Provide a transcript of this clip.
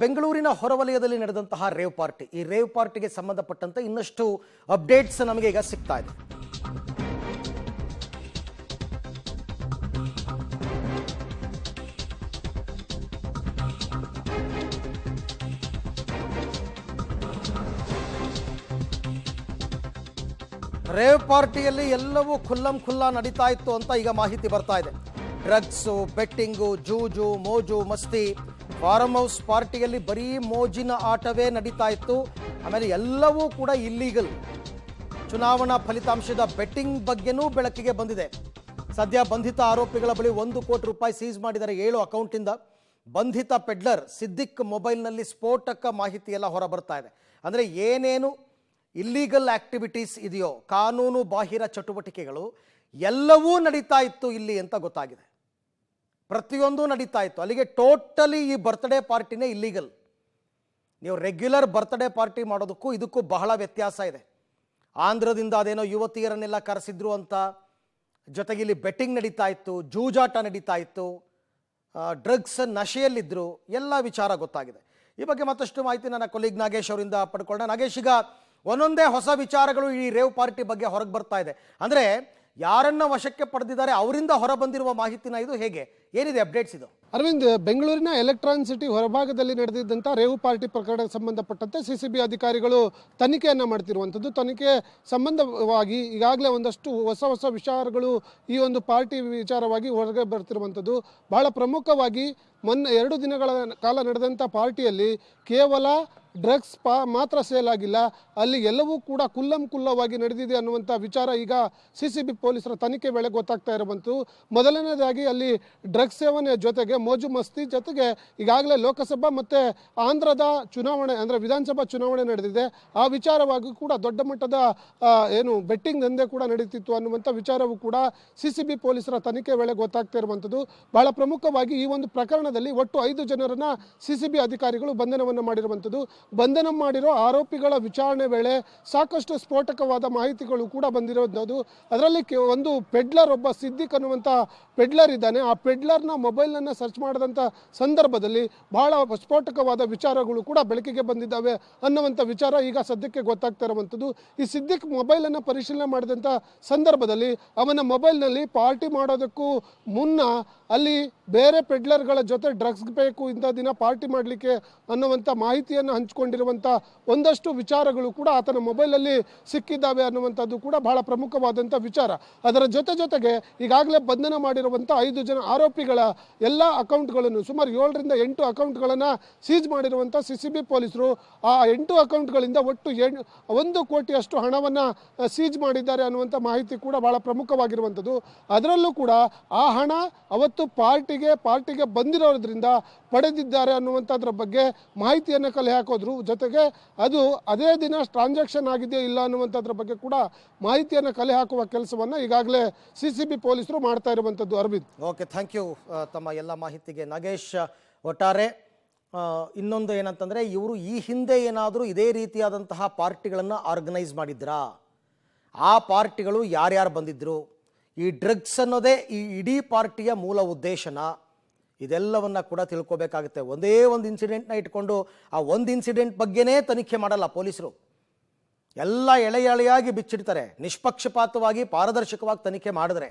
ಬೆಂಗಳೂರಿನ ಹೊರವಲಯದಲ್ಲಿ ನಡೆದಂತಹ ರೇವ್ ಪಾರ್ಟಿ, ಈ ರೇವ್ ಪಾರ್ಟಿಗೆ ಸಂಬಂಧಪಟ್ಟಂತೆ ಇನ್ನಷ್ಟು ಅಪ್ಡೇಟ್ಸ್ ನಮಗೆ ಈಗ ಸಿಗ್ತಾ ಇದೆ. ರೇವ್ ಪಾರ್ಟಿಯಲ್ಲಿ ಎಲ್ಲವೂ ಖುಲ್ಲಂ ಖುಲ್ಲಾ ನಡೀತಾ ಇತ್ತು ಅಂತ ಈಗ ಮಾಹಿತಿ ಬರ್ತಾ ಇದೆ. ಡ್ರಗ್ಸು, ಬೆಟ್ಟಿಂಗು, ಜೂಜು, ಮೋಜು, ಮಸ್ತಿ, ಫಾರ್ಮ್ ಹೌಸ್ ಪಾರ್ಟಿಯಲ್ಲಿ ಬರೀ ಮೋಜಿನ ಆಟವೇ ನಡೀತಾ ಇತ್ತು. ಆಮೇಲೆ ಎಲ್ಲವೂ ಕೂಡ ಇಲ್ಲೀಗಲ್. ಚುನಾವಣಾ ಫಲಿತಾಂಶದ ಬೆಟ್ಟಿಂಗ್ ಬಗ್ಗೆನೂ ಬೆಳಕಿಗೆ ಬಂದಿದೆ. ಸದ್ಯ ಬಂಧಿತ ಆರೋಪಿಗಳ ಬಳಿ 1 ಕೋಟಿ ರೂಪಾಯಿ ಸೀಸ್ ಮಾಡಿದ್ದಾರೆ 7 ಅಕೌಂಟಿಂದ. ಬಂಧಿತ ಪೆಡ್ಲರ್ ಸಿದ್ದಿಕ್ ಮೊಬೈಲ್ನಲ್ಲಿ ಸ್ಫೋಟಕ ಮಾಹಿತಿ ಎಲ್ಲ ಹೊರ ಬರ್ತಾ ಇದೆ. ಅಂದರೆ ಏನೇನು ಇಲ್ಲೀಗಲ್ ಆಕ್ಟಿವಿಟೀಸ್ ಇದೆಯೋ, ಕಾನೂನು ಬಾಹಿರ ಚಟುವಟಿಕೆಗಳು ಎಲ್ಲವೂ ನಡೀತಾ ಇತ್ತು ಇಲ್ಲಿ ಅಂತ ಗೊತ್ತಾಗಿದೆ. ಪ್ರತಿಯೊಂದು ನಡೀತಾ ಇತ್ತು. ಅಲ್ಲಿಗೆ ಟೋಟಲಿ ಈ ಬರ್ತ್ಡೇ ಪಾರ್ಟಿನೇ ಇಲ್ಲೀಗಲ್. ನೀವು ರೆಗ್ಯುಲರ್ ಬರ್ತ್ಡೇ ಪಾರ್ಟಿ ಮಾಡೋದಕ್ಕೂ ಇದಕ್ಕೂ ಬಹಳ ವ್ಯತ್ಯಾಸ ಇದೆ. ಆಂಧ್ರದಿಂದ ಅದೇನೋ ಯುವತಿಯರನ್ನೆಲ್ಲ ಕರೆಸಿದ್ರು ಅಂತ, ಜೊತೆಗೆ ಇಲ್ಲಿ ಬೆಟ್ಟಿಂಗ್ ನಡೀತಾ ಇತ್ತು, ಜೂಜಾಟ ನಡೀತಾ ಇತ್ತು, ಡ್ರಗ್ಸ್ ನಶೆಯಲ್ಲಿದ್ದರು, ಎಲ್ಲ ವಿಚಾರ ಗೊತ್ತಾಗಿದೆ. ಈ ಬಗ್ಗೆ ಮತ್ತಷ್ಟು ಮಾಹಿತಿ ನನ್ನ ಕೊಲೀಗ್ ನಾಗೇಶ್ ಅವರಿಂದ ಪಡ್ಕೊಳ್ಳೋಣ. ನಾಗೇಶ್, ಈಗ ಒಂದೊಂದೇ ಹೊಸ ವಿಚಾರಗಳು ಈ ರೇವ್ ಪಾರ್ಟಿ ಬಗ್ಗೆ ಹೊರಗೆ ಬರ್ತಾ ಇದೆ. ಅಂದರೆ ಯಾರನ್ನ ವಶಕ್ಕೆ ಪಡೆದಿದ್ದಾರೆ ಅವರಿಂದ ಹೊರ ಬಂದಿರುವ ಮಾಹಿತಿನ ಇದು ಹೇಗೆ, ಏನಿದೆ ಅಪ್ಡೇಟ್ಸ್ ಇದು? ಅರವಿಂದ್, ಬೆಂಗಳೂರಿನ ಎಲೆಕ್ಟ್ರಾನ್ ಸಿಟಿ ಹೊರಭಾಗದಲ್ಲಿ ನಡೆದಿದ್ದಂಥ ರೇವು ಪಾರ್ಟಿ ಪ್ರಕರಣಕ್ಕೆ ಸಂಬಂಧಪಟ್ಟಂತೆ ಸಿಸಿಬಿ ಅಧಿಕಾರಿಗಳು ತನಿಖೆಯನ್ನು ಮಾಡ್ತಿರುವಂಥದ್ದು. ತನಿಖೆ ಸಂಬಂಧವಾಗಿ ಈಗಾಗಲೇ ಒಂದಷ್ಟು ಹೊಸ ವಿಚಾರಗಳು ಈ ಒಂದು ಪಾರ್ಟಿ ವಿಚಾರವಾಗಿ ಹೊರಗೆ ಬರ್ತಿರುವಂಥದ್ದು. ಬಹಳ ಪ್ರಮುಖವಾಗಿ ಮೊನ್ನೆ 2 ದಿನಗಳ ಕಾಲ ನಡೆದಂಥ ಪಾರ್ಟಿಯಲ್ಲಿ ಕೇವಲ ಡ್ರಗ್ಸ್ ಮಾತ್ರ ಸೇಲ್ ಆಗಿಲ್ಲ, ಅಲ್ಲಿ ಎಲ್ಲವೂ ಕೂಡ ಕುಲ್ಲವಾಗಿ ನಡೆದಿದೆ ಅನ್ನುವಂಥ ವಿಚಾರ ಈಗ ಸಿಸಿಬಿ ಪೊಲೀಸರ ತನಿಖೆ ವೇಳೆ ಗೊತ್ತಾಗ್ತಾ ಇರುವಂಥದ್ದು. ಮೊದಲನೇದಾಗಿ ಅಲ್ಲಿ ಡ್ರಗ್ಸ್ ಸೇವನೆ ಜೊತೆಗೆ ಮೋಜು ಮಸ್ತಿ ಜೊತೆಗೆ ಈಗಾಗಲೇ ಲೋಕಸಭಾ ಮತ್ತು ಆಂಧ್ರದ ಚುನಾವಣೆ ಅಂದರೆ ವಿಧಾನಸಭಾ ಚುನಾವಣೆ ನಡೆದಿದೆ. ಆ ವಿಚಾರವಾಗಿ ಕೂಡ ದೊಡ್ಡ ಮಟ್ಟದ ಬೆಟ್ಟಿಂಗ್ ದಂಧೆ ಕೂಡ ನಡೀತಿತ್ತು ಅನ್ನುವಂಥ ವಿಚಾರವೂ ಕೂಡ ಸಿಸಿಬಿ ಪೊಲೀಸರ ತನಿಖೆ ವೇಳೆ ಗೊತ್ತಾಗ್ತಾ ಇರುವಂಥದ್ದು. ಬಹಳ ಪ್ರಮುಖವಾಗಿ ಈ ಒಂದು ಪ್ರಕರಣದಲ್ಲಿ ಒಟ್ಟು 5 ಜನರನ್ನ ಸಿಸಿಬಿ ಅಧಿಕಾರಿಗಳು ಬಂಧನವನ್ನು ಮಾಡಿರುವಂಥದ್ದು. ಬಂಧನ ಮಾಡಿರೋ ಆರೋಪಿಗಳ ವಿಚಾರಣೆ ವೇಳೆ ಸಾಕಷ್ಟು ಸ್ಫೋಟಕವಾದ ಮಾಹಿತಿಗಳು ಕೂಡ ಬಂದಿರೋದು. ಅದರಲ್ಲಿ ಒಂದು ಪೆಡ್ಲರ್, ಒಬ್ಬ ಸಿದ್ದಿಕ್ ಅನ್ನುವಂಥ ಪೆಡ್ಲರ್ ಇದ್ದಾನೆ. ಆ ಪೆಡ್ಲರ್ನ ಮೊಬೈಲನ್ನು ಸರ್ಚ್ ಮಾಡಿದಂಥ ಸಂದರ್ಭದಲ್ಲಿ ಬಹಳ ಸ್ಫೋಟಕವಾದ ವಿಚಾರಗಳು ಕೂಡ ಬೆಳಕಿಗೆ ಬಂದಿದ್ದಾವೆ ಅನ್ನುವಂಥ ವಿಚಾರ ಈಗ ಸದ್ಯಕ್ಕೆ ಗೊತ್ತಾಗ್ತಾ ಇರುವಂಥದ್ದು. ಈ ಸಿದ್ದಿಕ್ ಮೊಬೈಲನ್ನು ಪರಿಶೀಲನೆ ಮಾಡಿದಂಥ ಸಂದರ್ಭದಲ್ಲಿ ಅವನ ಮೊಬೈಲ್ನಲ್ಲಿ ಪಾರ್ಟಿ ಮಾಡೋದಕ್ಕೂ ಮುನ್ನ ಅಲ್ಲಿ ಬೇರೆ ಪೆಡ್ಲರ್ಗಳ ಜೊತೆ ಡ್ರಗ್ಸ್ ಬೇಕು, ಇಂಥ ದಿನ ಪಾರ್ಟಿ ಮಾಡಲಿಕ್ಕೆ ಅನ್ನುವಂಥ ಮಾಹಿತಿಯನ್ನು ಹಂಚಿಕೊಂಡಿರುವಂಥ ಒಂದಷ್ಟು ವಿಚಾರಗಳು ಕೂಡ ಆತನ ಮೊಬೈಲಲ್ಲಿ ಸಿಕ್ಕಿದ್ದಾವೆ ಅನ್ನುವಂಥದ್ದು ಕೂಡ ಬಹಳ ಪ್ರಮುಖವಾದಂಥ ವಿಚಾರ. ಅದರ ಜೊತೆಗೆ ಈಗಾಗಲೇ ಬಂಧನ ಮಾಡಿರುವಂಥ 5 ಜನ ಆರೋಪಿಗಳ ಎಲ್ಲ ಅಕೌಂಟ್ಗಳನ್ನು, ಸುಮಾರು 7ರಿಂದ 8 ಅಕೌಂಟ್ಗಳನ್ನು ಸೀಜ್ ಮಾಡಿರುವಂಥ ಸಿಸಿಬಿ ಪೊಲೀಸರು ಆ 8 ಅಕೌಂಟ್ಗಳಿಂದ ಒಟ್ಟು 1 ಕೋಟಿಯಷ್ಟು ಹಣವನ್ನು ಸೀಜ್ ಮಾಡಿದ್ದಾರೆ ಅನ್ನುವಂಥ ಮಾಹಿತಿ ಕೂಡ ಬಹಳ ಪ್ರಮುಖವಾಗಿರುವಂಥದ್ದು. ಅದರಲ್ಲೂ ಕೂಡ ಆ ಹಣ ಅವತ್ತು ಪಾರ್ಟಿಗೆ ಬಂದಿರೋದ್ರಿಂದ ಪಡೆದಿದ್ದಾರೆ ಅನ್ನುವಂಥದ್ರ ಬಗ್ಗೆ ಮಾಹಿತಿಯನ್ನು ಕಲೆ ಹಾಕೋದ್ರು. ಜೊತೆಗೆ ಅದು ಅದೇ ದಿನ ಟ್ರಾನ್ಸಾಕ್ಷನ್ ಆಗಿದೆಯೋ ಇಲ್ಲ ಅನ್ನುವಂಥದ್ರ ಬಗ್ಗೆ ಕೂಡ ಮಾಹಿತಿಯನ್ನು ಕಲೆ ಹಾಕುವ ಕೆಲಸವನ್ನು ಈಗಾಗಲೇ ಸಿಸಿಬಿ ಪೊಲೀಸರು ಮಾಡ್ತಾ ಇರುವಂಥದ್ದು. ಅರವಿಂದ್, ಓಕೆ, ಥ್ಯಾಂಕ್ ಯು ತಮ್ಮ ಎಲ್ಲ ಮಾಹಿತಿಗೆ ನಾಗೇಶ್. ಒಟ್ಟಾರೆ ಇನ್ನೊಂದು ಏನಂತಂದರೆ, ಇವರು ಈ ಹಿಂದೆ ಏನಾದರೂ ಇದೇ ರೀತಿಯಾದಂತಹ ಪಾರ್ಟಿಗಳನ್ನು ಆರ್ಗನೈಸ್ ಮಾಡಿದ್ರಾ, ಆ ಪಾರ್ಟಿಗಳು ಯಾರ್ಯಾರು ಬಂದಿದ್ದರು, ಈ ಡ್ರಗ್ಸ್ ಅನ್ನೋದೇ ಈ ಇಡೀ ಪಾರ್ಟಿಯ ಮೂಲ ಉದ್ದೇಶನ, ಇದೆಲ್ಲವನ್ನ ಕೂಡ ತಿಳ್ಕೊಬೇಕಾಗುತ್ತೆ. ಒಂದೇ ಒಂದು ಇನ್ಸಿಡೆಂಟ್ನ ಇಟ್ಕೊಂಡು ಆ ಒಂದು ಇನ್ಸಿಡೆಂಟ್ ಬಗ್ಗೆನೇ ತನಿಖೆ ಮಾಡಲ್ಲ ಪೊಲೀಸರು. ಎಲ್ಲ ಎಳೆಯಾಗಿ ಬಿಚ್ಚಿಡ್ತಾರೆ. ನಿಷ್ಪಕ್ಷಪಾತವಾಗಿ ಪಾರದರ್ಶಕವಾಗಿ ತನಿಖೆ ಮಾಡಿದ್ರೆ